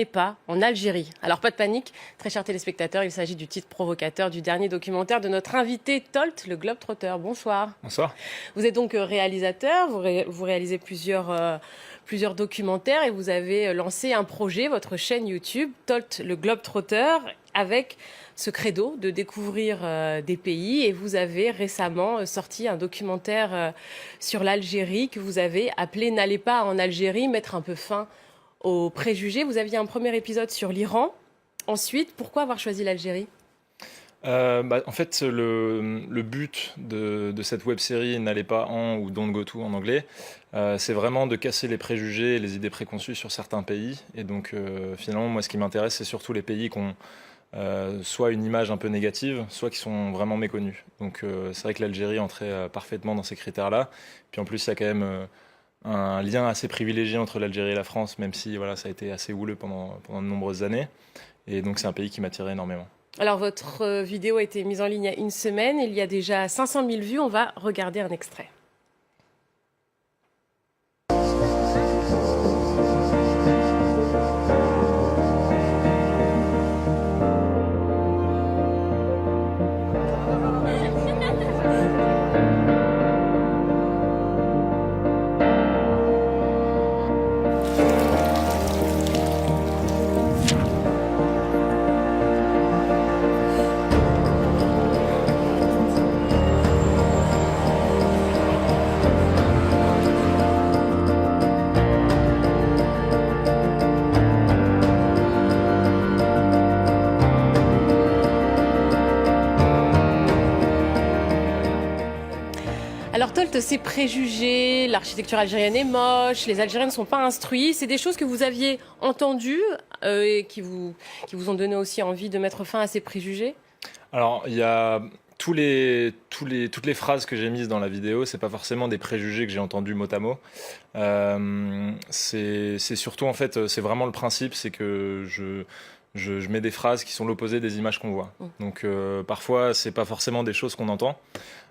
pas en Algérie. Alors pas de panique, très chers téléspectateurs, il s'agit du titre provocateur du dernier documentaire de notre invité Tolt, le Globetrotter. Bonsoir. Bonsoir. Vous êtes donc réalisateur, vous réalisez plusieurs documentaires et vous avez lancé un projet, votre chaîne YouTube, Tolt, le Globetrotter, avec ce credo de découvrir des pays. Et vous avez récemment sorti un documentaire sur l'Algérie que vous avez appelé « N'allez pas en Algérie, mettre un peu fin aux préjugés ». Vous aviez un premier épisode sur l'Iran. Ensuite, pourquoi avoir choisi l'Algérie ? En fait, le but de cette web-série N'allez pas en ou Don't Go To en anglais, c'est vraiment de casser les préjugés et les idées préconçues sur certains pays. Et donc, finalement, moi, ce qui m'intéresse, c'est surtout les pays qui ont soit une image un peu négative, soit qui sont vraiment méconnus. Donc, c'est vrai que l'Algérie entrait parfaitement dans ces critères-là. Puis en plus, il y a quand même un lien assez privilégié entre l'Algérie et la France, même si voilà, ça a été assez houleux pendant de nombreuses années. Et donc, c'est un pays qui m'attirait énormément. Alors, votre vidéo a été mise en ligne il y a une semaine. Il y a déjà 500 000 vues. On va regarder un extrait. Alors Tolt, ces préjugés, l'architecture algérienne est moche, les Algériens ne sont pas instruits, c'est des choses que vous aviez entendues et qui vous ont donné aussi envie de mettre fin à ces préjugés ? Alors, il y a toutes les phrases que j'ai mises dans la vidéo, c'est pas forcément des préjugés que j'ai entendus mot à mot. C'est surtout, en fait, c'est vraiment le principe, c'est que je mets des phrases qui sont l'opposé des images qu'on voit. Donc parfois, c'est pas forcément des choses qu'on entend,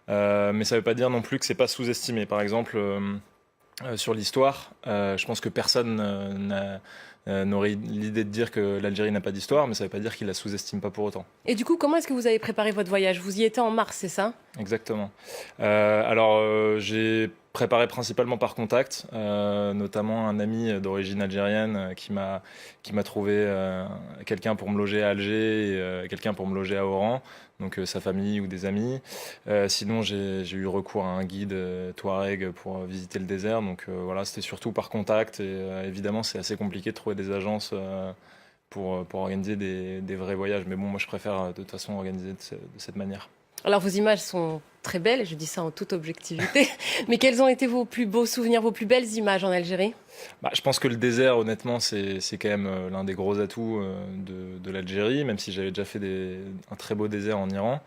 mais ça veut pas dire non plus que c'est pas sous-estimé. Par exemple, sur l'histoire, je pense que personne n'aurait l'idée de dire que l'Algérie n'a pas d'histoire, mais ça veut pas dire qu'il la sous-estime pas pour autant. Et du coup, comment est-ce que vous avez préparé votre voyage ? Vous y étiez en mars, c'est ça ? Exactement. J'ai préparé principalement par contact, notamment un ami d'origine algérienne qui m'a trouvé quelqu'un pour me loger à Alger et quelqu'un pour me loger à Oran, donc sa famille ou des amis. Sinon, j'ai eu recours à un guide Touareg pour visiter le désert, donc voilà, c'était surtout par contact et évidemment, c'est assez compliqué de trouver des agences pour organiser des vrais voyages. Mais bon, moi, je préfère de toute façon organiser de cette manière. Alors, vos images sont très belles, je dis ça en toute objectivité, mais quels ont été vos plus beaux souvenirs, vos plus belles images en Algérie ? Je pense que le désert, honnêtement, c'est quand même l'un des gros atouts de l'Algérie, même si j'avais déjà fait un très beau désert en Iran.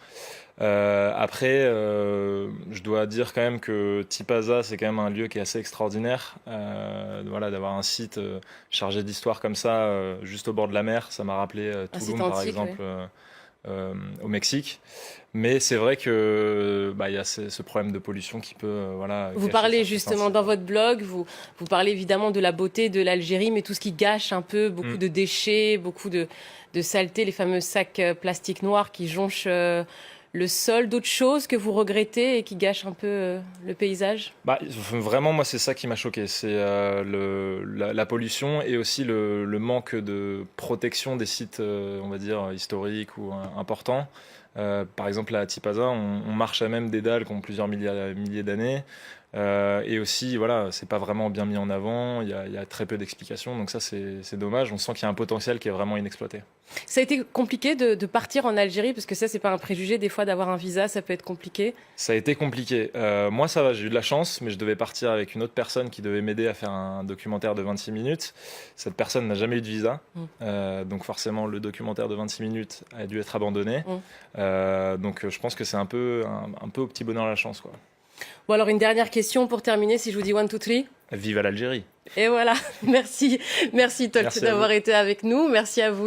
Après, je dois dire quand même que Tipaza, c'est quand même un lieu qui est assez extraordinaire. Voilà, d'avoir un site chargé d'histoire comme ça, juste au bord de la mer, ça m'a rappelé Tulum, par exemple. Oui. Au Mexique, mais c'est vrai que y a ce problème de pollution qui peut voilà. Vous parlez justement dans votre blog, vous parlez évidemment de la beauté de l'Algérie, mais tout ce qui gâche un peu, beaucoup de déchets, beaucoup de saleté, les fameux sacs plastiques noirs qui jonchent le sol, d'autres choses que vous regrettez et qui gâchent un peu le paysage ? Vraiment, moi, c'est ça qui m'a choqué. C'est la pollution et aussi le manque de protection des sites, on va dire, historiques ou importants. Par exemple, à Tipaza, on marche à même des dalles qui ont plusieurs milliers d'années. Et aussi, voilà, c'est pas vraiment bien mis en avant, il y a très peu d'explications, donc ça c'est dommage, on sent qu'il y a un potentiel qui est vraiment inexploité. Ça a été compliqué de partir en Algérie, parce que ça c'est pas un préjugé, des fois d'avoir un visa ça peut être compliqué. Ça a été compliqué, moi ça va, j'ai eu de la chance, mais je devais partir avec une autre personne qui devait m'aider à faire un documentaire de 26 minutes, cette personne n'a jamais eu de visa, donc forcément le documentaire de 26 minutes a dû être abandonné, donc je pense que c'est un peu au petit bonheur la chance, quoi. Bon alors une dernière question pour terminer, si je vous dis 1, 2, 3. Vive à l'Algérie. Et voilà, merci Tolt d'avoir été avec nous, merci à vous.